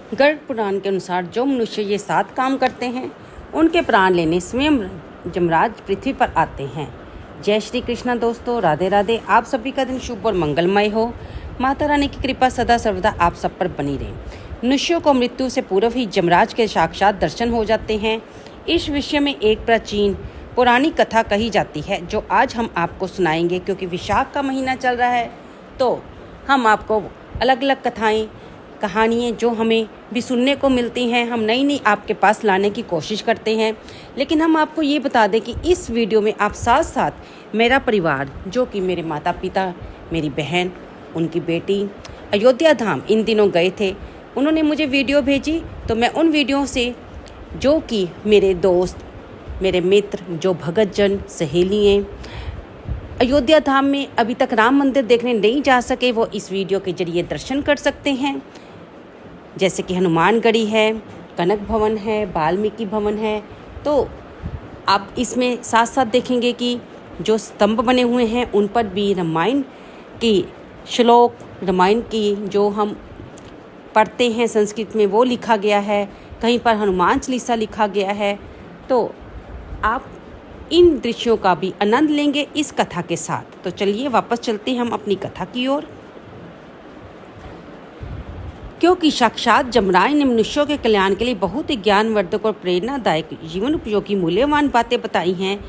गरुड़ पुराण के अनुसार जो मनुष्य ये 7 काम करते हैं उनके प्राण लेने स्वयं यमराज पृथ्वी पर आते हैं। जय श्री कृष्णा दोस्तों, राधे राधे। आप सभी का दिन शुभ और मंगलमय हो। माता रानी की कृपा सदा सर्वदा आप सब पर बनी रहे। मनुष्यों को मृत्यु से पूर्व ही यमराज के साक्षात दर्शन हो जाते हैं। इस विषय में एक प्राचीन पुरानी कथा कही जाती है जो आज हम आपको सुनाएंगे। क्योंकि विशाख का महीना चल रहा है तो हम आपको अलग अलग कथाएं, कहानियाँ जो हमें भी सुनने को मिलती हैं, हम नई नई आपके पास लाने की कोशिश करते हैं। लेकिन हम आपको ये बता दें कि इस वीडियो में आप साथ साथ मेरा परिवार, जो कि मेरे माता पिता, मेरी बहन, उनकी बेटी अयोध्या धाम इन दिनों गए थे, उन्होंने मुझे वीडियो भेजी। तो मैं उन वीडियो से, जो कि मेरे दोस्त, मेरे मित्र, जो भगतजन, सहेलियाँ अयोध्या धाम में अभी तक राम मंदिर देखने नहीं जा सके, वो इस वीडियो के जरिए दर्शन कर सकते हैं। जैसे कि हनुमानगढ़ी है, कनक भवन है, वाल्मीकि भवन है। तो आप इसमें साथ साथ देखेंगे कि जो स्तंभ बने हुए हैं उन पर भी रामायण की श्लोक, रामायण की जो हम पढ़ते हैं संस्कृत में, वो लिखा गया है। कहीं पर हनुमान चालीसा लिखा गया है। तो आप इन दृश्यों का भी आनंद लेंगे इस कथा के साथ। तो चलिए वापस चलते हैं हम अपनी कथा की ओर। क्योंकि साक्षात यमराज ने मनुष्यों के कल्याण के लिए बहुत ही ज्ञानवर्धक और प्रेरणादायक, जीवन उपयोगी, मूल्यवान बातें बताई हैं,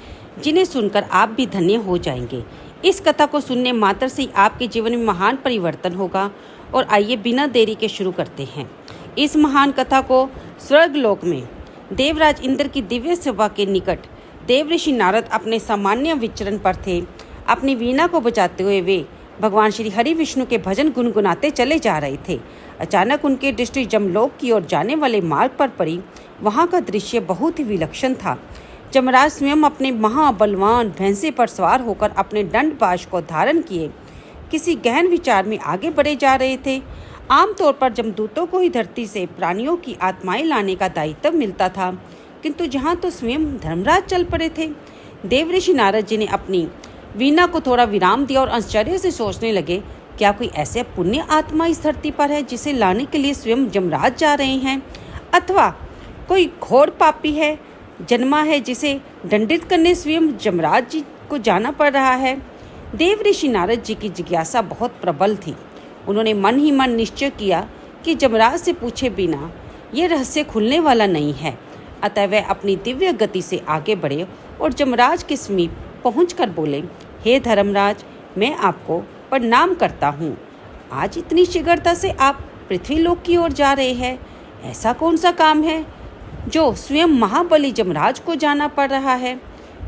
जिन्हें सुनकर आप भी धन्य हो जाएंगे। इस कथा को सुनने मात्र से ही आपके जीवन में महान परिवर्तन होगा। और आइए बिना देरी के शुरू करते हैं। इस महान कथा को स्वर्गलोक में देवराज इंद्र की दिव्य सभा के निकट देवऋषि नारद अपने सामान्य विचरण पर थे। अपनी वीणा को बजाते हुए वे भगवान श्री हरि विष्णु के भजन गुनगुनाते चले जा रहे थे। अचानक उनकी दृष्टि यमलोक की ओर जाने वाले मार्ग पर पड़ी। वहां का दृश्य बहुत ही विलक्षण था। यमराज स्वयं अपने महाबलवान भैंसे पर सवार होकर अपने दंड पाश को धारण किए किसी गहन विचार में आगे बढ़े जा रहे थे। आमतौर पर यमदूतों को ही धरती से प्राणियों की आत्माएं लाने का दायित्व मिलता था, किंतु यहाँ तो स्वयं धर्मराज चल पड़े थे। देवऋषि नारद जी ने अपनी वीणा को थोड़ा विराम दिया और आश्चर्य से सोचने लगे, क्या कोई ऐसे पुण्य आत्मा इस धरती पर है जिसे लाने के लिए स्वयं यमराज जा रहे हैं, अथवा कोई घोर पापी है जन्मा है जिसे दंडित करने स्वयं यमराज जी को जाना पड़ रहा है। देवऋषि नारद जी की जिज्ञासा बहुत प्रबल थी। उन्होंने मन ही मन निश्चय किया कि यमराज से पूछे बिना ये रहस्य खुलने वाला नहीं है। अतः वह अपनी दिव्य गति से आगे बढ़े और यमराज के समीप पहुंचकर बोले, हे धर्मराज, मैं आपको प्रणाम करता हूँ। आज इतनी शीघ्रता से आप पृथ्वीलोक की ओर जा रहे हैं। ऐसा कौन सा काम है जो स्वयं महाबली यमराज को जाना पड़ रहा है?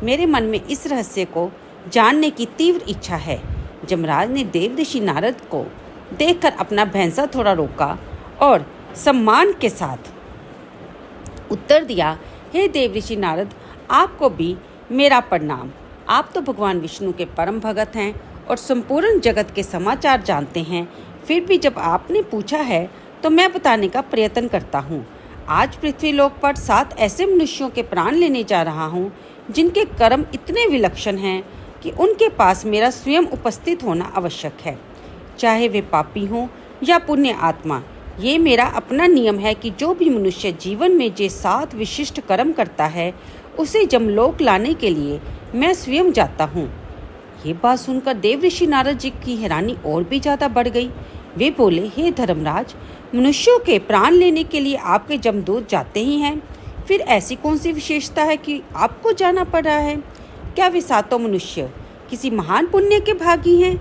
मेरे मन में इस रहस्य को जानने की तीव्र इच्छा है। यमराज ने देवऋषि नारद को देखकर अपना भैंसा थोड़ा रोका और सम्मान के साथ उत्तर दिया, हे देवऋषि नारद, आपको भी मेरा प्रणाम। आप तो भगवान विष्णु के परम भगत हैं और संपूर्ण जगत के समाचार जानते हैं। फिर भी जब आपने पूछा है तो मैं बताने का प्रयत्न करता हूँ। आज पृथ्वीलोक पर 7 ऐसे मनुष्यों के प्राण लेने जा रहा हूँ जिनके कर्म इतने विलक्षण हैं कि उनके पास मेरा स्वयं उपस्थित होना आवश्यक है। चाहे वे पापी हों या पुण्य आत्मा, ये मेरा अपना नियम है कि जो भी मनुष्य जीवन में जे 7 विशिष्ट कर्म करता है उसे यमलोक लाने के लिए मैं स्वयं जाता हूँ। ये बात सुनकर देवऋषि नारद जी की हैरानी और भी ज़्यादा बढ़ गई। वे बोले, हे धर्मराज, मनुष्यों के प्राण लेने के लिए आपके यमदूत जाते ही हैं, फिर ऐसी कौन सी विशेषता है कि आपको जाना पड़ रहा है? क्या वे 7 मनुष्य किसी महान पुण्य के भागी हैं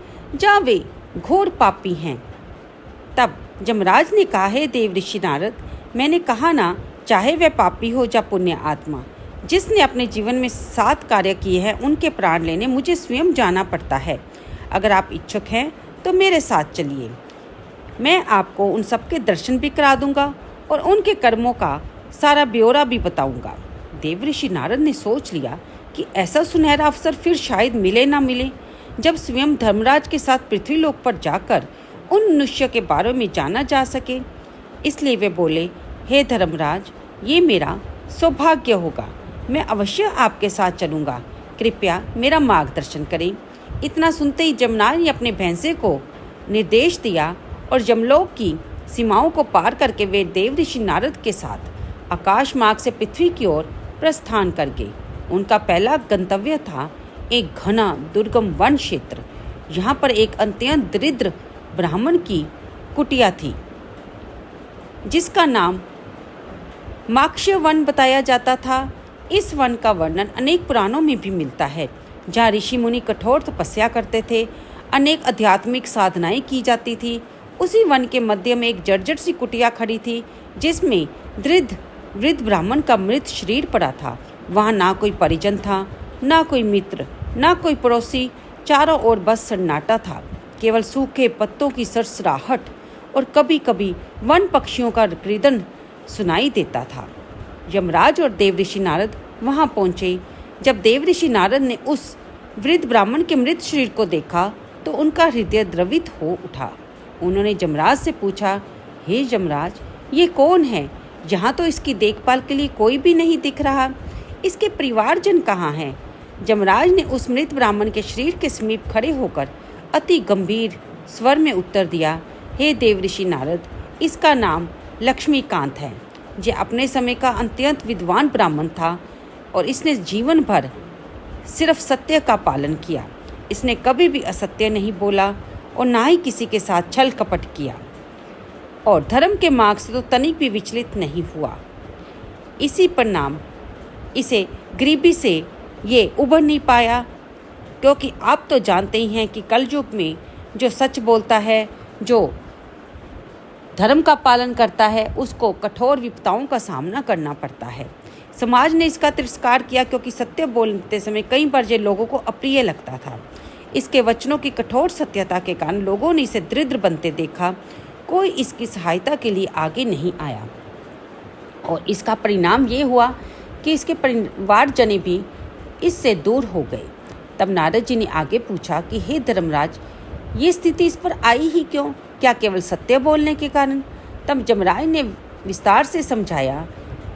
या वे घोर पापी हैं? तब यमराज ने कहा, हे देवऋषि नारद, मैंने कहा ना, चाहे वह पापी हो या पुण्य आत्मा, जिसने अपने जीवन में 7 कार्य किए हैं उनके प्राण लेने मुझे स्वयं जाना पड़ता है। अगर आप इच्छुक हैं तो मेरे साथ चलिए। मैं आपको उन सबके दर्शन भी करा दूंगा और उनके कर्मों का सारा ब्यौरा भी बताऊंगा। देवऋषि नारद ने सोच लिया कि ऐसा सुनहरा अवसर फिर शायद मिले ना मिले, जब स्वयं धर्मराज के साथ पृथ्वीलोक पर जाकर उन मनुष्य के बारे में जाना जा सके। इसलिए वे बोले, हे धर्मराज, ये मेरा सौभाग्य होगा। मैं अवश्य आपके साथ चलूँगा। कृपया मेरा मार्गदर्शन करें। इतना सुनते ही यमराज ने अपने भैंसे को निर्देश दिया और यमलोक की सीमाओं को पार करके वे देवऋषि नारद के साथ आकाश मार्ग से पृथ्वी की ओर प्रस्थान कर गए। उनका पहला गंतव्य था एक घना दुर्गम वन क्षेत्र। यहाँ पर एक अत्यंत दरिद्र ब्राह्मण की कुटिया थी जिसका नाम माक्ष्य वन बताया जाता था। इस वन का वर्णन अनेक पुराणों में भी मिलता है, जहाँ ऋषि मुनि कठोर तपस्या करते थे, अनेक आध्यात्मिक साधनाएं की जाती थी। उसी वन के मध्य में एक जर्जर सी कुटिया खड़ी थी जिसमें वृद्ध ब्राह्मण का मृत शरीर पड़ा था। वहाँ ना कोई परिजन था, ना कोई मित्र, ना कोई पड़ोसी। चारों ओर बस सन्नाटा था, केवल सूखे पत्तों की सरसराहट और कभी कभी वन पक्षियों का क्रीदन सुनाई देता था। यमराज और देवऋषि नारद वहाँ पहुँचे। जब देवऋषि नारद ने उस वृद्ध ब्राह्मण के मृत शरीर को देखा तो उनका हृदय द्रवित हो उठा। उन्होंने यमराज से पूछा, हे यमराज, ये कौन है? यहाँ तो इसकी देखभाल के लिए कोई भी नहीं दिख रहा। इसके परिवारजन कहाँ हैं? यमराज ने उस मृत ब्राह्मण के शरीर के समीप खड़े होकर अति गंभीर स्वर में उत्तर दिया, हे देवऋषि नारद, इसका नाम लक्ष्मीकांत है। ये अपने समय का अत्यंत विद्वान ब्राह्मण था और इसने जीवन भर सिर्फ सत्य का पालन किया। इसने कभी भी असत्य नहीं बोला और ना ही किसी के साथ छल कपट किया और धर्म के मार्ग से तो तनिक भी विचलित नहीं हुआ। इसी परिणाम इसे गरीबी से ये उभर नहीं पाया, क्योंकि आप तो जानते ही हैं कि कलयुग में जो सच बोलता है, जो धर्म का पालन करता है, उसको कठोर विपदाओं का सामना करना पड़ता है। समाज ने इसका तिरस्कार किया क्योंकि सत्य बोलते समय कई बार ये लोगों को अप्रिय लगता था। इसके वचनों की कठोर सत्यता के कारण लोगों ने इसे दरिद्र बनते देखा। कोई इसकी सहायता के लिए आगे नहीं आया और इसका परिणाम ये हुआ कि इसके परिवारजन भी इससे दूर हो गए। तब नारद जी ने आगे पूछा कि हे धर्मराज, ये स्थिति इस पर आई ही क्यों? क्या केवल सत्य बोलने के कारण? तब यमराज ने विस्तार से समझाया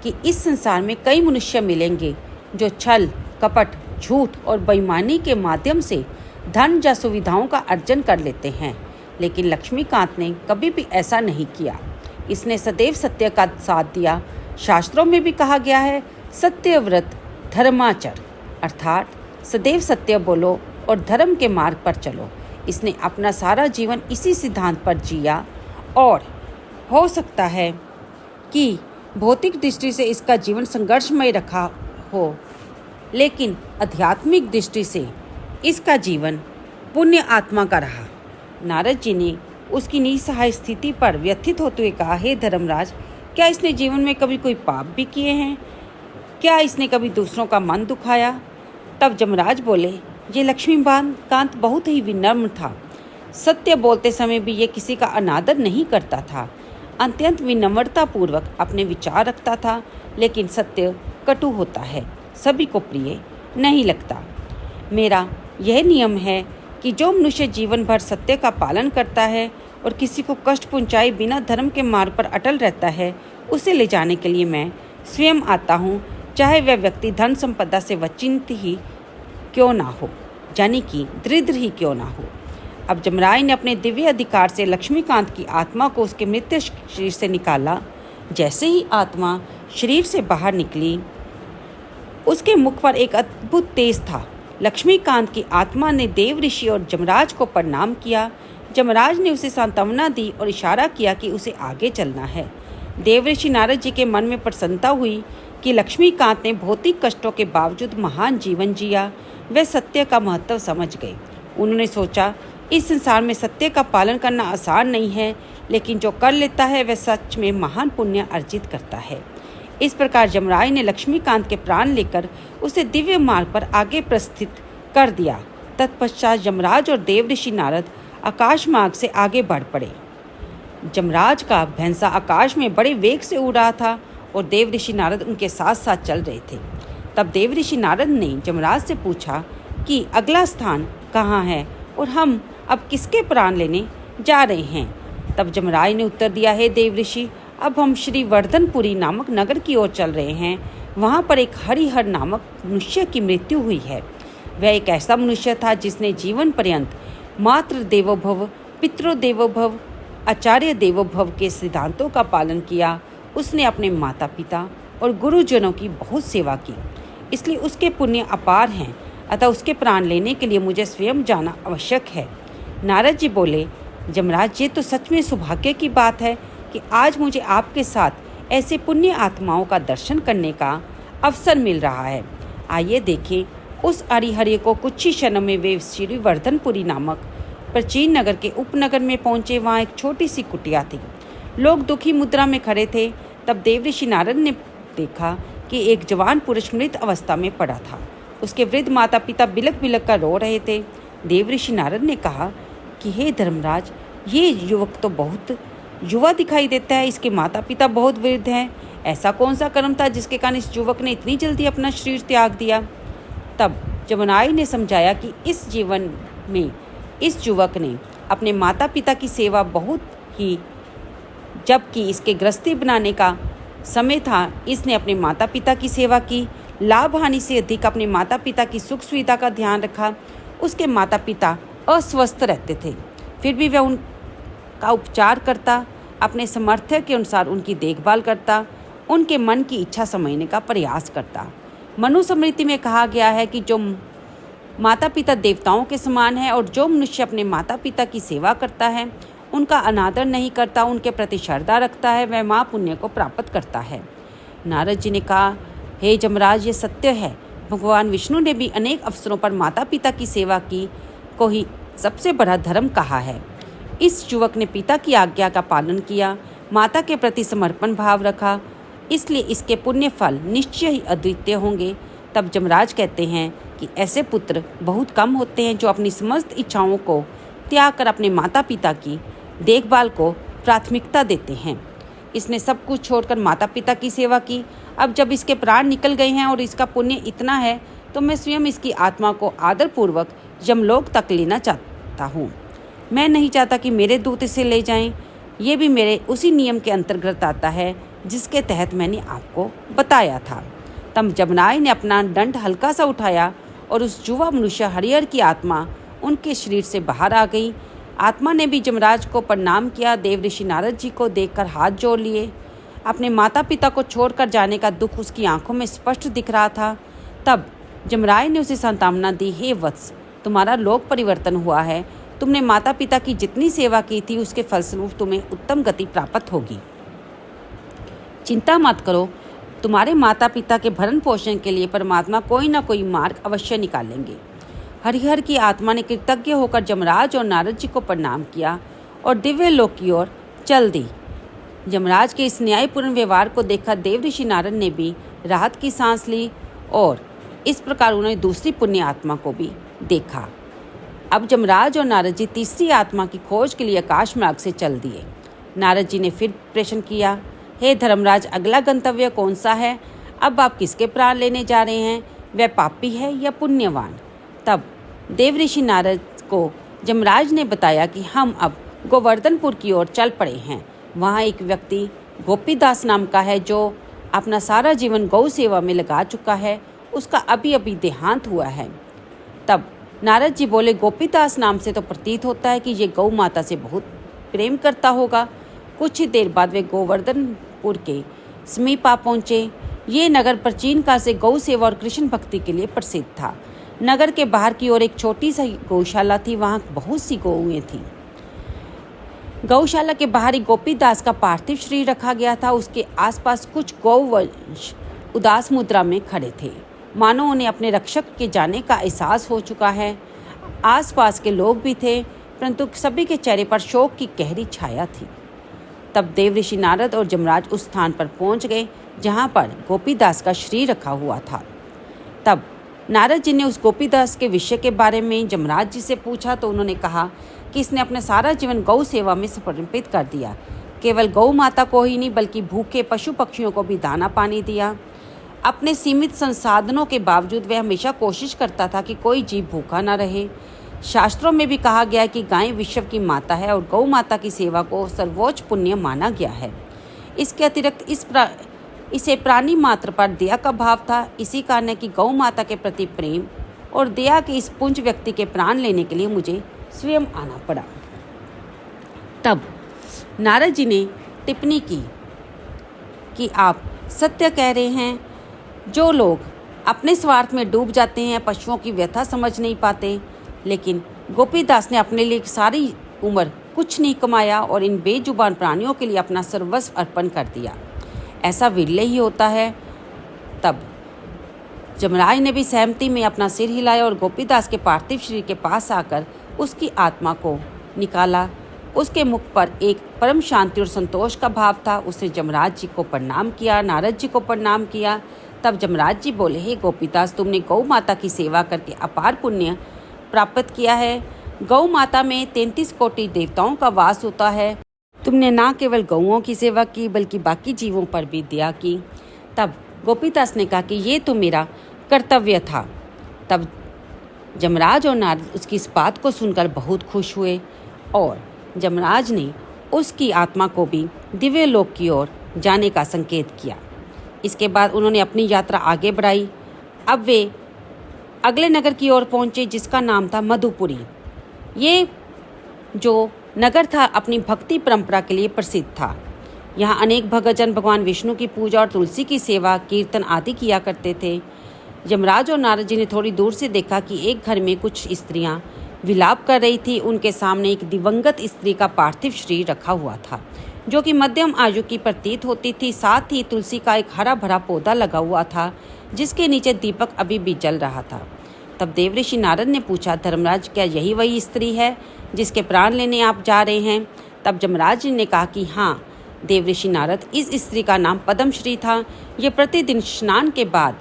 कि इस संसार में कई मनुष्य मिलेंगे जो छल कपट, झूठ और बेईमानी के माध्यम से धन या सुविधाओं का अर्जन कर लेते हैं, लेकिन लक्ष्मीकांत ने कभी भी ऐसा नहीं किया। इसने सदैव सत्य का साथ दिया। शास्त्रों में भी कहा गया है, सत्यव्रत धर्माचर, अर्थात सदैव सत्य बोलो और धर्म के मार्ग पर चलो। इसने अपना सारा जीवन इसी सिद्धांत पर जिया और हो सकता है कि भौतिक दृष्टि से इसका जीवन संघर्षमय रखा हो, लेकिन आध्यात्मिक दृष्टि से इसका जीवन पुण्य आत्मा का रहा। नारद जी ने उसकी निसहाय स्थिति पर व्यथित होते हुए कहा, हे धर्मराज, क्या इसने जीवन में कभी कोई पाप भी किए हैं? क्या इसने कभी दूसरों का मन दुखाया? तब यमराज बोले, ये लक्ष्मीकांत बहुत ही विनम्र था। सत्य बोलते समय भी ये किसी का अनादर नहीं करता था। अत्यंत विनम्रता पूर्वक अपने विचार रखता था, लेकिन सत्य कटु होता है, सभी को प्रिय नहीं लगता। मेरा यह नियम है कि जो मनुष्य जीवन भर सत्य का पालन करता है और किसी को कष्ट पहुंचाए बिना धर्म के मार्ग पर अटल रहता है, उसे ले जाने के लिए मैं स्वयं आता हूँ, चाहे वह व्यक्ति धन संपदा से वंचित ही क्यों ना हो, यानी कि दरिद्र ही क्यों ना हो। अब यमराज ने अपने दिव्य अधिकार से लक्ष्मीकांत की आत्मा को उसके मृत शरीर से निकाला। जैसे ही आत्मा शरीर से बाहर निकली, उसके मुख पर एक अद्भुत तेज था। लक्ष्मीकांत की आत्मा ने देव ऋषि और यमराज को प्रणाम किया। यमराज ने उसे सांत्वना दी और इशारा किया कि उसे आगे चलना है। देव ऋषि नारद जी के मन में प्रसन्नता हुई कि लक्ष्मीकांत ने भौतिक कष्टों के बावजूद महान जीवन जिया। वे सत्य का महत्व समझ गए। उन्होंने सोचा, इस संसार में सत्य का पालन करना आसान नहीं है, लेकिन जो कर लेता है वह सच में महान पुण्य अर्जित करता है। इस प्रकार यमराज ने लक्ष्मीकांत के प्राण लेकर उसे दिव्य मार्ग पर आगे प्रस्थित कर दिया। तत्पश्चात यमराज और देवऋषि नारद आकाश मार्ग से आगे बढ़ पड़े। यमराज का भैंसा आकाश में बड़े वेग से उड़ रहा था और देवऋषि नारद उनके साथ साथ चल रहे थे। तब देवऋषि नारद ने यमराज से पूछा कि अगला स्थान कहाँ है और हम अब किसके प्राण लेने जा रहे हैं? तब यमराज ने उत्तर दिया, है देवऋषि, अब हम श्री वर्धनपुरी नामक नगर की ओर चल रहे हैं। वहाँ पर एक हरिहर नामक मनुष्य की मृत्यु हुई है। वह एक ऐसा मनुष्य था जिसने जीवन पर्यंत मातृ देवो भव, पितरो देवो भव, आचार्य देवोभव के सिद्धांतों का पालन किया, उसने अपने माता पिता और गुरुजनों की बहुत सेवा की, इसलिए उसके पुण्य अपार हैं। अतः उसके प्राण लेने के लिए मुझे स्वयं जाना आवश्यक है। नारद जी बोले, जमराज, ये तो सच में सौभाग्य की बात है कि आज मुझे आपके साथ ऐसे पुण्य आत्माओं का दर्शन करने का अवसर मिल रहा है। आइए देखें। उस हरिहर को कुछ ही क्षणों में वे श्री वर्धनपुरी नामक प्राचीन नगर के उपनगर में पहुंचे। वहाँ एक छोटी सी कुटिया थी। लोग दुखी मुद्रा में खड़े थे। तब देवऋषि नारद ने देखा कि एक जवान पुरुष मृत अवस्था में पड़ा था। उसके वृद्ध माता पिता बिलक बिलक कर रो रहे थे। देवऋषि नारद ने कहा कि हे धर्मराज, ये युवक तो बहुत युवा दिखाई देता है। इसके माता पिता बहुत वृद्ध हैं। ऐसा कौन सा कर्म था जिसके कारण इस युवक ने इतनी जल्दी अपना शरीर त्याग दिया? तब जमुनाई ने समझाया कि इस जीवन में इस युवक ने अपने माता पिता की सेवा बहुत ही, जबकि इसके गृहस्थी बनाने का समय था, इसने अपने माता पिता की सेवा की। लाभ हानि से अधिक अपने माता पिता की सुख सुविधा का ध्यान रखा। उसके माता पिता अस्वस्थ रहते थे, फिर भी वह उनका उपचार करता, अपने सामर्थ्य के अनुसार उनकी देखभाल करता, उनके मन की इच्छा समझने का प्रयास करता। मनुस्मृति में कहा गया है कि जो माता पिता देवताओं के समान है और जो मनुष्य अपने माता पिता की सेवा करता है, उनका अनादर नहीं करता, उनके प्रति श्रद्धा रखता है, वह महापुण्य को प्राप्त करता है। नारद जी ने कहा, हे जमराज, ये सत्य है। भगवान विष्णु ने भी अनेक अवसरों पर माता पिता की सेवा की को ही सबसे बड़ा धर्म कहा है। इस युवक ने पिता की आज्ञा का पालन किया, माता के प्रति समर्पण भाव रखा, इसलिए इसके पुण्य फल निश्चय ही अद्वितीय होंगे। तब जमराज कहते हैं कि ऐसे पुत्र बहुत कम होते हैं जो अपनी समस्त इच्छाओं को त्याग कर अपने माता पिता की देखभाल को प्राथमिकता देते हैं। इसने सब कुछ छोड़कर माता पिता की सेवा की। अब जब इसके प्राण निकल गए हैं और इसका पुण्य इतना है, तो मैं स्वयं इसकी आत्मा को आदरपूर्वक यमलोक तक लेना चाहता हूँ। मैं नहीं चाहता कि मेरे दूत इसे ले जाएं। ये भी मेरे उसी नियम के अंतर्गत आता है जिसके तहत मैंने आपको बताया था। तब जमुनाई ने अपना दंड हल्का सा उठाया और उस युवा मनुष्य हरिहर की आत्मा उनके शरीर से बाहर आ गई। आत्मा ने भी जमराज को प्रणाम किया। देवऋषि नारद जी को देखकर हाथ जोड़ लिए। अपने माता पिता को छोड़कर जाने का दुख उसकी आंखों में स्पष्ट दिख रहा था। तब जमराज ने उसे सांत्वना दी, हे वत्स, तुम्हारा लोक परिवर्तन हुआ है। तुमने माता पिता की जितनी सेवा की थी उसके फलस्वरूप तुम्हें उत्तम गति प्राप्त होगी। चिंता मत करो, तुम्हारे माता पिता के भरण पोषण के लिए परमात्मा कोई ना कोई मार्ग अवश्य निकालेंगे। हरिहर की आत्मा ने कृतज्ञ होकर जमराज और नारद जी को प्रणाम किया और दिव्य लोक की ओर चल दी। जमराज के इस न्यायपूर्ण व्यवहार को देखकर देवऋषि नारद ने भी राहत की सांस ली और इस प्रकार उन्होंने दूसरी पुण्य आत्मा को भी देखा। अब जमराज और नारद जी तीसरी आत्मा की खोज के लिए आकाश मार्ग से चल दिए। नारद जी ने फिर प्रश्न किया, हे धर्मराज, अगला गंतव्य कौन सा है? अब आप किसके प्राण लेने जा रहे हैं? वह पापी है या पुण्यवान? तब देवऋषि नारद को जमराज ने बताया कि हम अब गोवर्धनपुर की ओर चल पड़े हैं। वहाँ एक व्यक्ति गोपीदास नाम का है जो अपना सारा जीवन गौ सेवा में लगा चुका है। उसका अभी अभी देहांत हुआ है। तब नारद जी बोले, गोपीदास नाम से तो प्रतीत होता है कि ये गौ माता से बहुत प्रेम करता होगा। कुछ ही देर बाद वे गोवर्धनपुर के समीप आ पहुँचे। ये नगर प्राचीन काल से गौ सेवा और कृष्ण भक्ति के लिए प्रसिद्ध था। नगर के बाहर की ओर एक छोटी सी गौशाला थी। वहाँ बहुत सी गौएं थीं। गौशाला के बाहर ही गोपीदास का पार्थिव शरीर रखा गया था। उसके आसपास कुछ गौवंश उदास मुद्रा में खड़े थे, मानो उन्हें अपने रक्षक के जाने का एहसास हो चुका है। आसपास के लोग भी थे, परंतु सभी के चेहरे पर शोक की गहरी छाया थी। तब देवऋषि नारद और जमराज उस स्थान पर पहुंच गए जहां पर गोपीदास का शरीर रखा हुआ था। तब नारद जी ने उस गोपीदास के विषय के बारे में जमराज जी से पूछा तो उन्होंने कहा कि इसने अपना सारा जीवन गौ सेवा में समर्पित कर दिया। केवल गौ माता को ही नहीं बल्कि भूखे पशु पक्षियों को भी दाना पानी दिया। अपने सीमित संसाधनों के बावजूद वह हमेशा कोशिश करता था कि कोई जीव भूखा न रहे। शास्त्रों में भी कहा गया है कि गाय विश्व की माता है और गौ माता की सेवा को सर्वोच्च पुण्य माना गया है। इसके अतिरिक्त इसे प्राणी मात्र पर दया का भाव था। इसी कारण है कि गौ माता के प्रति प्रेम और दया के इस पुंज व्यक्ति के प्राण लेने के लिए मुझे स्वयं आना पड़ा। तब नारद जी ने टिप्पणी की कि आप सत्य कह रहे हैं। जो लोग अपने स्वार्थ में डूब जाते हैं, पशुओं की व्यथा समझ नहीं पाते, लेकिन गोपीदास ने अपने लिए सारी उम्र कुछ नहीं कमाया और इन बेजुबान प्राणियों के लिए अपना सर्वस्व अर्पण कर दिया। ऐसा विरले ही होता है। तब जमराज ने भी सहमति में अपना सिर हिलाया और गोपीदास के पार्थिव शरीर के पास आकर उसकी आत्मा को निकाला। उसके मुख पर एक परम शांति और संतोष का भाव था। उसने जमराज जी को प्रणाम किया, नारद जी को प्रणाम किया। तब जमराज जी बोले, हे गोपीदास, तुमने गौ माता की सेवा करके अपार पुण्य प्राप्त किया है। गौ माता में 33 कोटि देवताओं का वास होता है। तुमने ना केवल गौओं की सेवा की बल्कि बाकी जीवों पर भी दया की। तब गोपीदास ने कहा कि ये तो मेरा कर्तव्य था। तब जमराज और नारद उसकी इस बात को सुनकर बहुत खुश हुए और जमराज ने उसकी आत्मा को भी दिव्य लोक की ओर जाने का संकेत किया। इसके बाद उन्होंने अपनी यात्रा आगे बढ़ाई। अब वे अगले नगर की ओर पहुंचे जिसका नाम था मधुपुरी। ये जो नगर था अपनी भक्ति परंपरा के लिए प्रसिद्ध था। यहाँ अनेक भक्तजन भगवान विष्णु की पूजा और तुलसी की सेवा, कीर्तन आदि किया करते थे। यमराज और नारद जी ने थोड़ी दूर से देखा कि एक घर में कुछ स्त्रियां विलाप कर रही थी। उनके सामने एक दिवंगत स्त्री का पार्थिव शरीर रखा हुआ था, जो कि मध्यम आयु की प्रतीत होती थी। साथ ही तुलसी का एक हरा भरा पौधा लगा हुआ था, जिसके नीचे दीपक अभी भी जल रहा था। तब देवऋषि नारद ने पूछा, धर्मराज, क्या यही वही स्त्री है जिसके प्राण लेने आप जा रहे हैं? तब जमराज जी ने कहा कि हाँ देवऋषि नारद, इस स्त्री का नाम पद्मश्री था। ये प्रतिदिन स्नान के बाद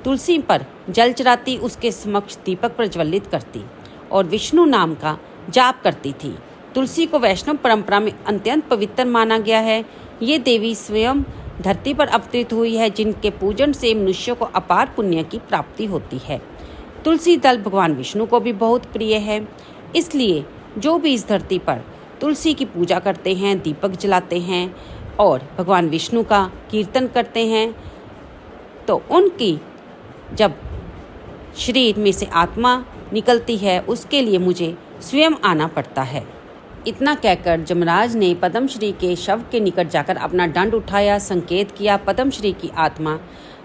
तुलसी पर जल चढ़ाती, उसके समक्ष दीपक प्रज्वलित करती और विष्णु नाम का जाप करती थी। तुलसी को वैष्णव परंपरा में अत्यंत पवित्र माना गया है। ये देवी स्वयं धरती पर अवतरित हुई है, जिनके पूजन से मनुष्यों को अपार पुण्य की प्राप्ति होती है। तुलसी दल भगवान विष्णु को भी बहुत प्रिय है, इसलिए जो भी इस धरती पर तुलसी की पूजा करते हैं, दीपक जलाते हैं और भगवान विष्णु का कीर्तन करते हैं, तो उनकी जब शरीर में से आत्मा निकलती है, उसके लिए मुझे स्वयं आना पड़ता है। इतना कहकर जमराज ने पद्मश्री के शव के निकट जाकर अपना दंड उठाया, संकेत किया। पद्मश्री की आत्मा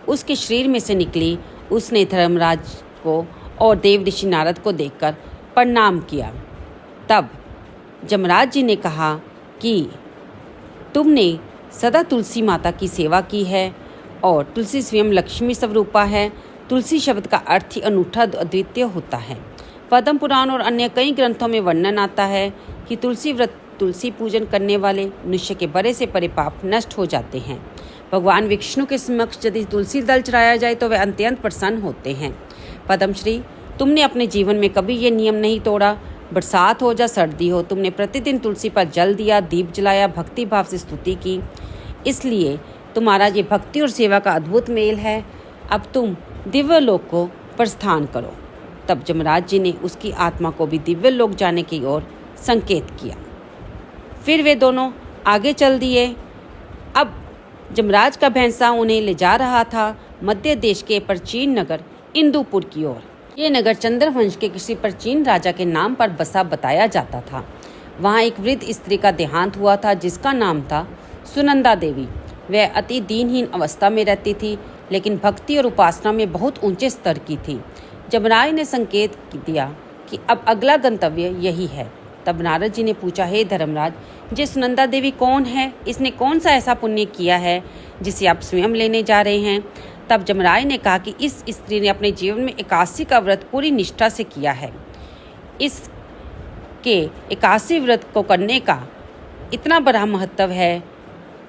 उसके शरीर में से निकली। उसने धर्मराज को और देवऋषि नारद को देखकर प्रणाम किया। तब जमराज जी ने कहा कि तुमने सदा तुलसी माता की सेवा की है और तुलसी स्वयं लक्ष्मी स्वरूपा है। तुलसी शब्द का अर्थ ही अनूठा अद्वितीय होता है। पद्म पुराण और अन्य कई ग्रंथों में वर्णन आता है कि तुलसी व्रत, तुलसी पूजन करने वाले मनुष्य के बड़े से बड़े पाप नष्ट हो जाते हैं। भगवान विष्णु के समक्ष यदि तुलसी दल चढ़ाया जाए तो वे अत्यंत प्रसन्न होते हैं। पद्मश्री, तुमने अपने जीवन में कभी ये नियम नहीं तोड़ा। बरसात हो या सर्दी हो, तुमने प्रतिदिन तुलसी पर जल दिया, दीप जलाया, भक्ति भाव से स्तुति की। इसलिए तुम्हारा ये भक्ति और सेवा का अद्भुत मेल है। अब तुम दिव्य लोक को प्रस्थान करो। तब जमराज जी ने उसकी आत्मा को भी दिव्य लोक जाने की ओर संकेत किया। फिर वे दोनों आगे चल दिए। अब जमराज का भैंसा उन्हें ले जा रहा था मध्य देश के प्राचीन नगर इंदुपुर की ओर। ये नगर चंद्रवंश के किसी प्राचीन राजा के नाम पर बसा बताया जाता था। वहाँ एक वृद्ध स्त्री का देहांत हुआ था जिसका नाम था सुनंदा देवी। वह अति दीनहीन अवस्था में रहती थी, लेकिन भक्ति और उपासना में बहुत ऊंचे स्तर की थी। जमराज ने संकेत दिया कि अब अगला गंतव्य यही है। तब नारद जी ने पूछा, हे धर्मराज, ये सुनंदा देवी कौन है? इसने कौन सा ऐसा पुण्य किया है जिसे आप स्वयं लेने जा रहे हैं? तब जमराज ने कहा कि इस स्त्री ने अपने जीवन में 81 का व्रत पूरी निष्ठा से किया है। इसके 81 व्रत को करने का इतना बड़ा महत्व है।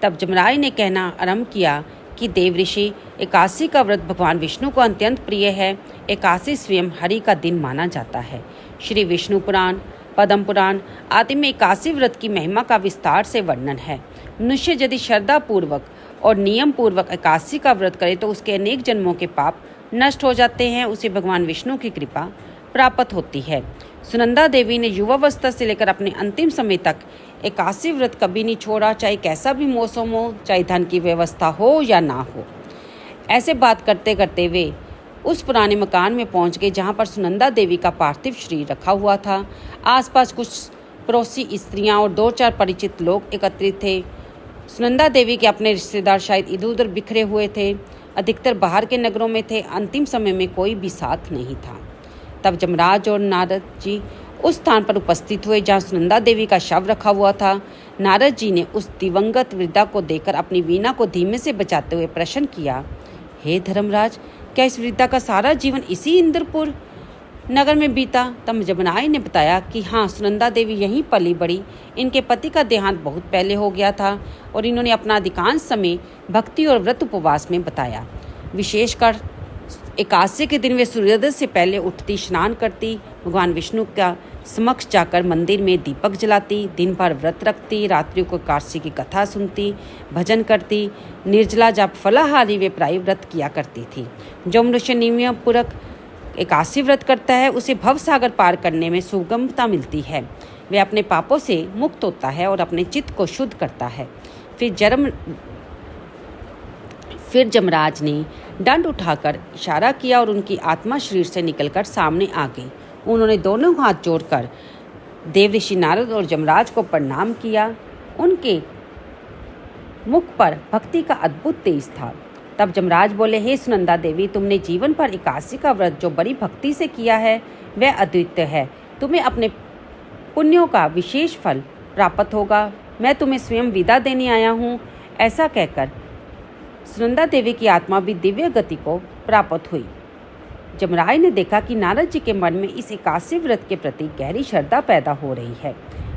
तब जमराज ने कहना आरंभ किया कि देवऋषि, 81 का व्रत भगवान विष्णु को अत्यंत प्रिय है। 81 स्वयं हरि का दिन माना जाता है। श्री विष्णु पुराण, पद्म पुराण आदि में 81 व्रत की महिमा का विस्तार से वर्णन है। मनुष्य यदि श्रद्धा पूर्वक और नियम पूर्वक 81 का व्रत करे तो उसके अनेक जन्मों के पाप नष्ट हो जाते हैं। उसे भगवान विष्णु की कृपा प्राप्त होती है। सुनंदा देवी ने युवावस्था से लेकर अपने अंतिम समय तक 81 व्रत कभी नहीं छोड़ा, चाहे कैसा भी मौसम हो, चाहे धन की व्यवस्था हो या ना हो। ऐसे बात करते करते वे उस पुराने मकान में पहुंच गए जहां पर सुनंदा देवी का पार्थिव शरीर रखा हुआ था। आसपास कुछ पड़ोसी स्त्रियां और 2-4 परिचित लोग एकत्रित थे। सुनंदा देवी के अपने रिश्तेदार शायद इधर उधर बिखरे हुए थे, अधिकतर बाहर के नगरों में थे। अंतिम समय में कोई भी साथ नहीं था। तब जमराज और नारद जी उस स्थान पर उपस्थित हुए जहाँ सुनंदा देवी का शव रखा हुआ था। नारद जी ने उस दिवंगत वृद्धा को देखकर अपनी वीणा को धीमे से बजाते हुए प्रश्न किया, हे धर्मराज, क्या इस वृद्धा का सारा जीवन इसी इंद्रपुर नगर में बीता? तब जमराय ने बताया कि हाँ, सुनंदा देवी यहीं पली बड़ी। इनके पति का देहांत बहुत पहले हो गया था और इन्होंने अपना अधिकांश समय भक्ति और व्रत उपवास में बताया। विशेषकर एकादशी के दिन वे सूर्योदय से पहले उठती, स्नान करती, भगवान विष्णु का समक्ष जाकर मंदिर में दीपक जलाती, दिन भर व्रत रखती, रात्रि को एकादशी की कथा सुनती, भजन करती, निर्जला जप फलाहारी वे प्राय व्रत किया करती थी। जो मनुष्य नियमपूर्वक एकादशी व्रत करता है उसे भव सागर पार करने में सुगमता मिलती है। वे अपने पापों से मुक्त होता है और अपने चित्त को शुद्ध करता है। फिर जमराज ने दंड उठाकर इशारा किया और उनकी आत्मा शरीर से निकलकर सामने आ गई। उन्होंने दोनों हाथ जोड़कर देवऋषि नारद और जमराज को प्रणाम किया। उनके मुख पर भक्ति का अद्भुत तेज था। तब जमराज बोले, हे सुनंदा देवी, तुमने जीवन पर एकादशी का व्रत जो बड़ी भक्ति से किया है वह अद्वितीय है। तुम्हें अपने पुण्यों का विशेष फल प्राप्त होगा। मैं तुम्हें स्वयं विदा देने आया हूँ। ऐसा कहकर सुनंदा देवी की आत्मा भी दिव्य गति को प्राप्त हुई। जमराय ने देखा कि नारद जी के मन में इस एकादशी व्रत के प्रति गहरी श्रद्धा पैदा हो रही है।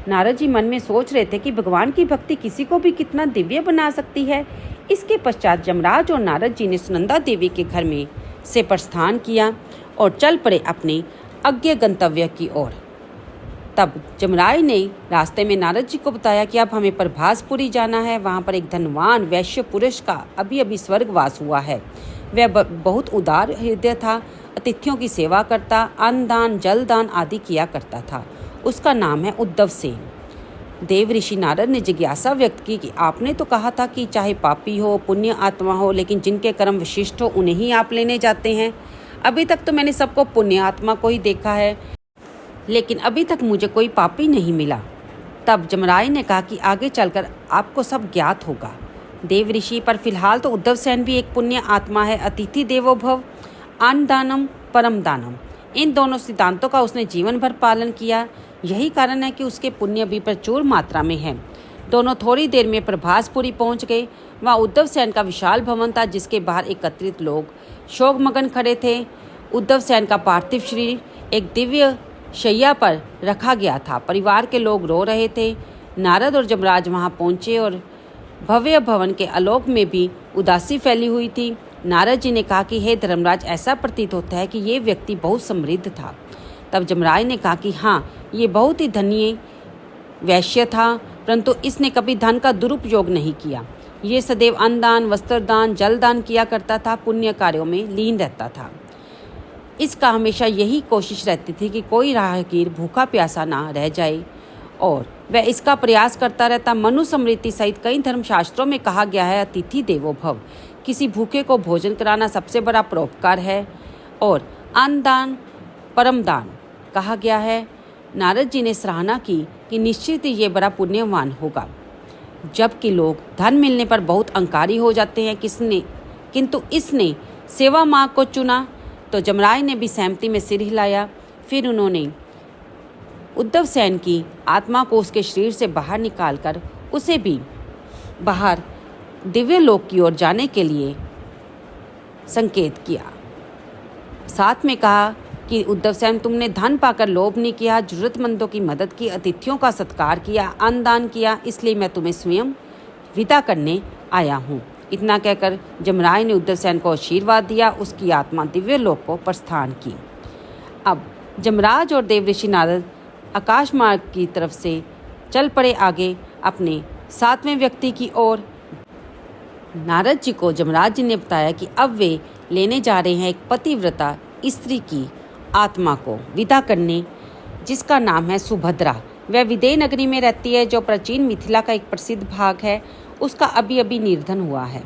नारद जी मन में सोच रहे थे कि भगवान की भक्ति किसी को भी कितना दिव्य बना सकती है। इसके पश्चात जमराज और नारद जी ने सुनंदा देवी के घर में से प्रस्थान किया और चल पड़े अपने अज्ञेय गंतव्य की ओर। तब जमराय ने रास्ते में नारद जी को बताया कि अब हमें प्रभासपुरी जाना है। वहाँ पर एक धनवान वैश्य पुरुष का अभी स्वर्गवास हुआ है। वह बहुत उदार हृदय था, अतिथियों की सेवा करता, अन्नदान, जलदान आदि किया करता था। उसका नाम है उद्धव सेन। देव ऋषि नारद ने जिज्ञासा व्यक्त की कि आपने तो कहा था कि चाहे पापी हो, पुण्य आत्मा हो, लेकिन जिनके कर्म विशिष्ट हो उन्हें ही आप लेने जाते हैं। अभी तक तो मैंने सबको पुण्य आत्मा को ही देखा है, लेकिन अभी तक मुझे कोई पापी नहीं मिला। तब जमराय ने कहा कि आगे चलकर आपको सब ज्ञात होगा देव ऋषि, पर फिलहाल तो उद्धव सेन भी एक पुण्य आत्मा है। अतिथि देवो भव, अन्न दानम परम दानम, इन दोनों सिद्धांतों का उसने जीवन भर पालन किया। यही कारण है कि उसके पुण्य भी प्रचुर मात्रा में है। दोनों थोड़ी देर में प्रभासपुरी पहुंच गए। वहाँ उद्धव सेन का विशाल भवन था जिसके बाहर एकत्रित लोग शोकमगन खड़े थे। उद्धव सेन का पार्थिव शरीर एक दिव्य शैया पर रखा गया था। परिवार के लोग रो रहे थे। नारद और जमराज वहाँ पहुँचे और भव्य भवन के आलोक में भी उदासी फैली हुई थी। नारद जी ने कहा कि हे धर्मराज, ऐसा प्रतीत होता है कि ये व्यक्ति बहुत समृद्ध था। तब जमराय ने कहा कि हाँ, ये बहुत ही धनी वैश्य था, परंतु इसने कभी धन का दुरुपयोग नहीं किया। ये सदैव अन्नदान, वस्त्रदान, जलदान किया करता था, पुण्य कार्यों में लीन रहता था। इसका हमेशा यही कोशिश रहती थी कि कोई राहगीर भूखा प्यासा ना रह जाए और वह इसका प्रयास करता रहता। मनुस्मृति सहित कई धर्मशास्त्रों में कहा गया है, अतिथि देवो भव, किसी भूखे को भोजन कराना सबसे बड़ा परोपकार है और अन्नदान परम दान कहा गया है। नारद जी ने सराहना की कि निश्चित ही ये बड़ा पुण्यवान होगा, जबकि लोग धन मिलने पर बहुत अहंकारी हो जाते हैं। किंतु इसने सेवा मार्ग को चुना। तो जमराय ने भी सहमति में सिर हिलाया। फिर उन्होंने उद्धव सेन की आत्मा को उसके शरीर से बाहर निकालकर उसे भी बाहर दिव्य लोक की ओर जाने के लिए संकेत किया। साथ में कहा कि उद्धव सेन, तुमने धन पाकर लोभ नहीं किया, जरूरतमंदों की मदद की, अतिथियों का सत्कार किया, अन्नदान किया, इसलिए मैं तुम्हें स्वयं विदा करने आया हूँ। इतना कहकर जमराय ने उद्धव सेन को आशीर्वाद दिया। उसकी आत्मा दिव्य लोक को प्रस्थान की। अब जमराज और देवऋषि नारद आकाश मार्ग की तरफ से चल पड़े आगे अपने 7वें व्यक्ति की ओर। नारद जी को जमराज जी ने बताया कि अब वे लेने जा रहे हैं एक पतिव्रता स्त्री की आत्मा को विदा करने, जिसका नाम है सुभद्रा। वह विदेह नगरी में रहती है, जो प्राचीन मिथिला का एक प्रसिद्ध भाग है। उसका अभी निधन हुआ है।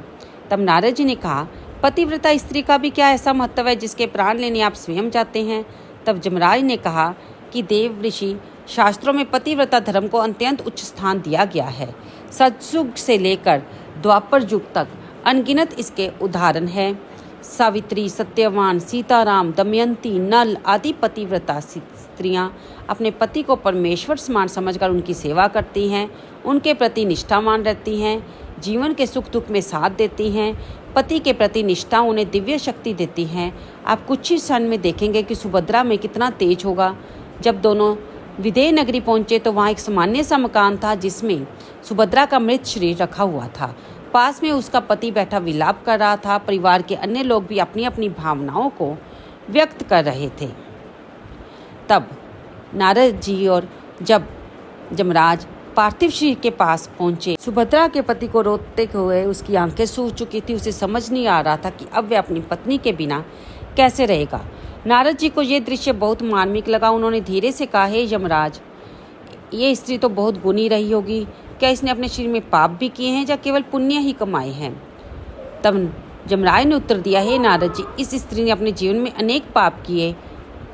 तब नारद जी ने कहा, पतिव्रता स्त्री का भी क्या ऐसा महत्व है जिसके प्राण लेने आप स्वयं जाते हैं? तब जमराज ने कहा कि देव ऋषि, शास्त्रों में पतिव्रता धर्म को अत्यंत उच्च स्थान दिया गया है। सतयुग से लेकर द्वापर युग तक अनगिनत इसके उदाहरण हैं। सावित्री, सत्यवान, सीताराम, दमयंती, नल आदि पतिव्रता स्त्रियां अपने पति को परमेश्वर समान समझकर उनकी सेवा करती हैं, उनके प्रति निष्ठावान रहती हैं, जीवन के सुख दुख में साथ देती हैं। पति के प्रति निष्ठा उन्हें दिव्य शक्ति देती हैं। आप कुछ ही क्षण में देखेंगे कि सुभद्रा में कितना तेज होगा। जब दोनों विदेह नगरी पहुंचे तो वहाँ एक सामान्य सा मकान था जिसमें सुभद्रा का मृत शरीर रखा हुआ था। पास में उसका पति बैठा विलाप कर रहा था। परिवार के अन्य लोग भी अपनी अपनी भावनाओं को व्यक्त कर रहे थे। तब नारद जी और जब यमराज पार्थिव शरीर के पास पहुंचे, सुभद्रा के पति को रोते हुए उसकी आंखें सूज चुकी थी। उसे समझ नहीं आ रहा था कि अब वह अपनी पत्नी के बिना कैसे रहेगा। नारद जी को यह दृश्य बहुत मार्मिक लगा। उन्होंने धीरे से कहा, हे यमराज, ये स्त्री तो बहुत गुणी रही होगी। क्या इसने अपने शरीर में पाप भी किए हैं या केवल पुण्य ही कमाए हैं? तब यमराज ने उत्तर दिया, हे नारद जी, इस स्त्री ने अपने जीवन में अनेक पाप किए।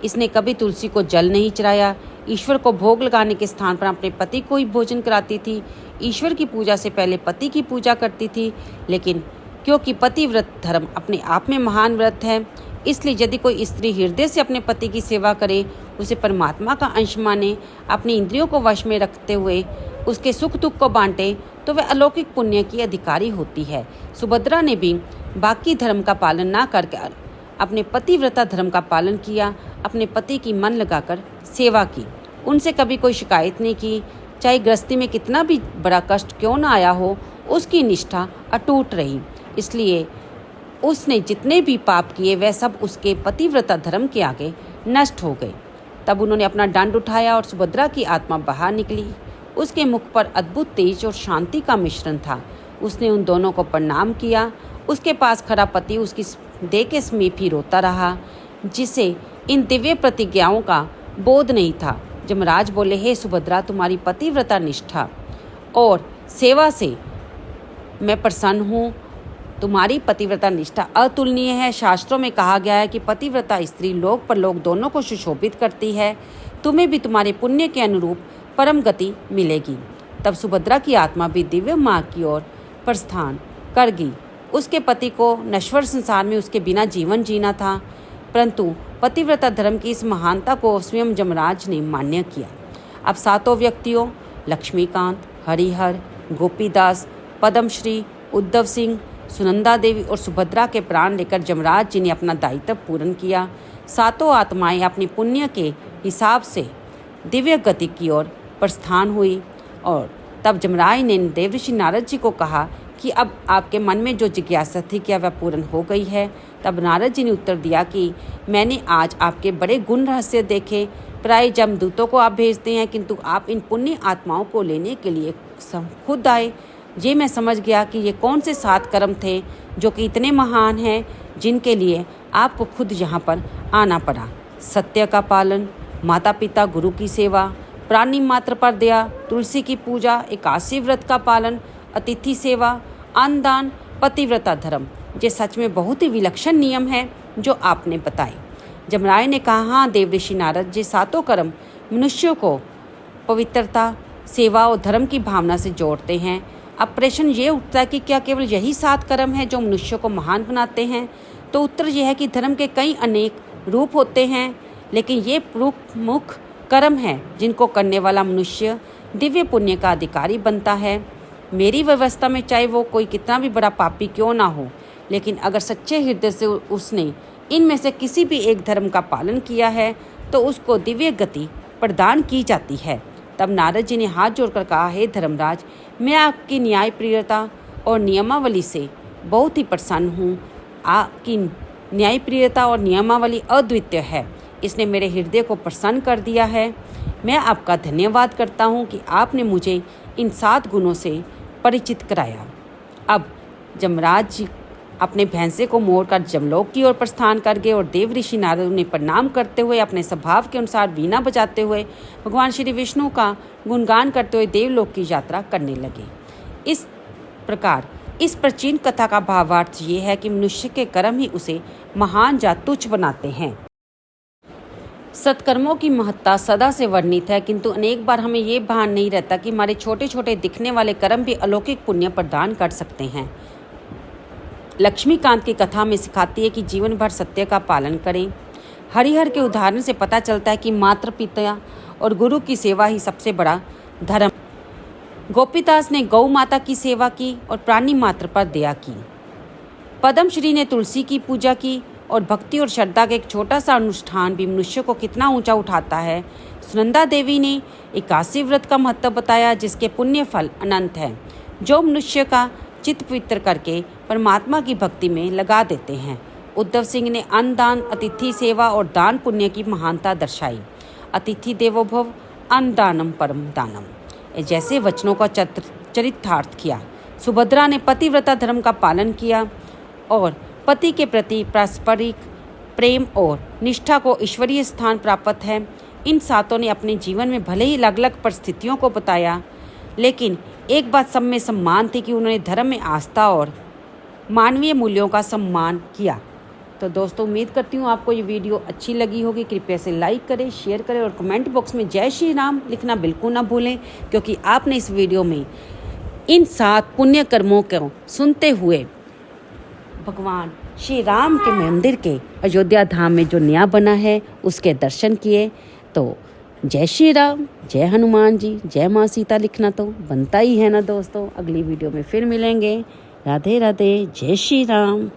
इसने कभी तुलसी को जल नहीं चढ़ाया, ईश्वर को भोग लगाने के स्थान पर अपने पति को ही भोजन कराती थी, ईश्वर की पूजा से पहले पति की पूजा करती थी। लेकिन क्योंकि पतिव्रत धर्म अपने आप में महान व्रत है, इसलिए यदि कोई स्त्री हृदय से अपने पति की सेवा करे, उसे परमात्मा का अंश माने, अपनी इंद्रियों को वश में रखते हुए उसके सुख दुख को बांटे, तो वह अलौकिक पुण्य की अधिकारी होती है। सुभद्रा ने भी बाकी धर्म का पालन ना करके अपने पतिव्रता धर्म का पालन किया, अपने पति की मन लगाकर सेवा की, उनसे कभी कोई शिकायत नहीं की। चाहे गृहस्थी में कितना भी बड़ा कष्ट क्यों ना आया हो, उसकी निष्ठा अटूट रही। इसलिए उसने जितने भी पाप किए वह सब उसके पतिव्रता धर्म के आगे नष्ट हो गए। तब उन्होंने अपना दंड उठाया और सुभद्रा की आत्मा बाहर निकली। उसके मुख पर अद्भुत तेज और शांति का मिश्रण था। उसने उन दोनों को प्रणाम किया। उसके पास खड़ा पति उसकी देह के समीप ही रोता रहा, जिसे इन दिव्य प्रतिज्ञाओं का बोध नहीं था। यमराज बोले, हे सुभद्रा, तुम्हारी पतिव्रता निष्ठा और सेवा से मैं प्रसन्न हूँ। तुम्हारी पतिव्रता निष्ठा अतुलनीय है। शास्त्रों में कहा गया है कि पतिव्रता स्त्री लोक परलोक दोनों को सुशोभित करती है। तुम्हें भी तुम्हारे पुण्य के अनुरूप परम गति मिलेगी। तब सुभद्रा की आत्मा भी दिव्य मार्ग की ओर प्रस्थान कर गई। उसके पति को नश्वर संसार में उसके बिना जीवन जीना था, परंतु पतिव्रता धर्म की इस महानता को स्वयं यमराज ने मान्य किया। अब सातों व्यक्तियों लक्ष्मीकांत, हरिहर, गोपीदास, पद्मश्री, उद्धव सिंह, सुनंदा देवी और सुभद्रा के प्राण लेकर यमराज जी ने अपना दायित्व पूर्ण किया। सातों आत्माएं अपनी पुण्य के हिसाब से दिव्य गति की ओर प्रस्थान हुई। और तब यमराज ने देवर्षि नारद जी को कहा कि अब आपके मन में जो जिज्ञासा थी क्या वह पूर्ण हो गई है? तब नारद जी ने उत्तर दिया कि मैंने आज आपके बड़े गुण रहस्य देखे। प्राय जमदूतों को आप भेजते हैं, किंतु आप इन पुण्य आत्माओं को लेने के लिए खुद आए। ये मैं समझ गया कि ये कौन से 7 कर्म थे जो कि इतने महान हैं, जिनके लिए आपको खुद यहाँ पर आना पड़ा। सत्य का पालन, माता पिता गुरु की सेवा, प्राणी मात्र पर दया, तुलसी की पूजा, एकादशी व्रत का पालन, अतिथि सेवा, अन्नदान, पतिव्रता धर्म। ये सच में बहुत ही विलक्षण नियम है जो आपने बताए। यमराज ने कहा, हाँ देवर्षि नारद, ये 7 कर्म मनुष्यों को पवित्रता, सेवा और धर्म की भावना से जोड़ते हैं। अब प्रश्न ये उठता है कि क्या केवल यही 7 कर्म हैं जो मनुष्य को महान बनाते हैं? तो उत्तर यह है कि धर्म के कई अनेक रूप होते हैं, लेकिन ये प्रमुख कर्म हैं जिनको करने वाला मनुष्य दिव्य पुण्य का अधिकारी बनता है। मेरी व्यवस्था में चाहे वो कोई कितना भी बड़ा पापी क्यों ना हो, लेकिन अगर सच्चे हृदय से उसने इनमें से किसी भी एक धर्म का पालन किया है तो उसको दिव्य गति प्रदान की जाती है। तब नारद जी ने हाथ जोड़कर कहा, हे धर्मराज, मैं आपकी न्यायप्रियता और नियमावली से बहुत ही प्रसन्न हूँ। आपकी न्यायप्रियता और नियमावली अद्वितीय है। इसने मेरे हृदय को प्रसन्न कर दिया है। मैं आपका धन्यवाद करता हूँ कि आपने मुझे इन 7 गुणों से परिचित कराया। अब यमराज जी अपने भैंसे को मोड़कर जमलोक की ओर प्रस्थान कर गए और देवर्षि नारद उन्हें प्रणाम करते हुए अपने स्वभाव के अनुसार वीणा बजाते हुए भगवान श्री विष्णु का गुणगान करते हुए देवलोक की यात्रा करने लगे। इस प्रकार इस प्राचीन कथा का भावार्थ ये है कि मनुष्य के कर्म ही उसे महान या तुच्छ बनाते हैं। सत्कर्मों की महत्ता सदा से वर्णित है, किंतु अनेक बार हमें ये भान नहीं रहता कि हमारे छोटे छोटे दिखने वाले कर्म भी अलौकिक पुण्य प्रदान कर सकते हैं। लक्ष्मीकांत की कथा में सिखाती है कि जीवन भर सत्य का पालन करें। हरिहर के उदाहरण से पता चलता है कि माता पिता और गुरु की सेवा ही सबसे बड़ा धर्म। गोपीदास ने गौ माता की सेवा की और प्राणी मात्र पर दया की। पद्मश्री ने तुलसी की पूजा की और भक्ति और श्रद्धा का एक छोटा सा अनुष्ठान भी मनुष्य को कितना ऊंचा उठाता है। सुनंदा देवी ने एकादशी व्रत का महत्व बताया, जिसके पुण्य फल अनंत है, जो मनुष्य का चित्त पवित्र करके परमात्मा की भक्ति में लगा देते हैं। उद्धव सिंह ने अन्न दान, अतिथि सेवा और दान पुण्य की महानता दर्शाई। अतिथि देवो भव, अन्न दानम परम दानम जैसे वचनों का चरितार्थ किया। सुभद्रा ने पतिव्रता धर्म का पालन किया और पति के प्रति पारस्परिक प्रेम और निष्ठा को ईश्वरीय स्थान प्राप्त है। इन सातों ने अपने जीवन में भले ही अलग अलग परिस्थितियों को बताया, लेकिन एक बात सब में सम्मान थी कि उन्होंने धर्म में आस्था और मानवीय मूल्यों का सम्मान किया। तो दोस्तों, उम्मीद करती हूँ आपको ये वीडियो अच्छी लगी होगी। कृपया से लाइक करें, शेयर करें और कमेंट बॉक्स में जय श्री राम लिखना बिल्कुल ना भूलें, क्योंकि आपने इस वीडियो में इन 7 पुण्य कर्मों को सुनते हुए भगवान श्री राम के मंदिर के अयोध्या धाम में जो नया बना है उसके दर्शन किए। तो जय श्री राम, जय हनुमान जी, जय माँ सीता लिखना तो बनता ही है ना दोस्तों। अगली वीडियो में फिर मिलेंगे। राधे राधे, जय श्री राम।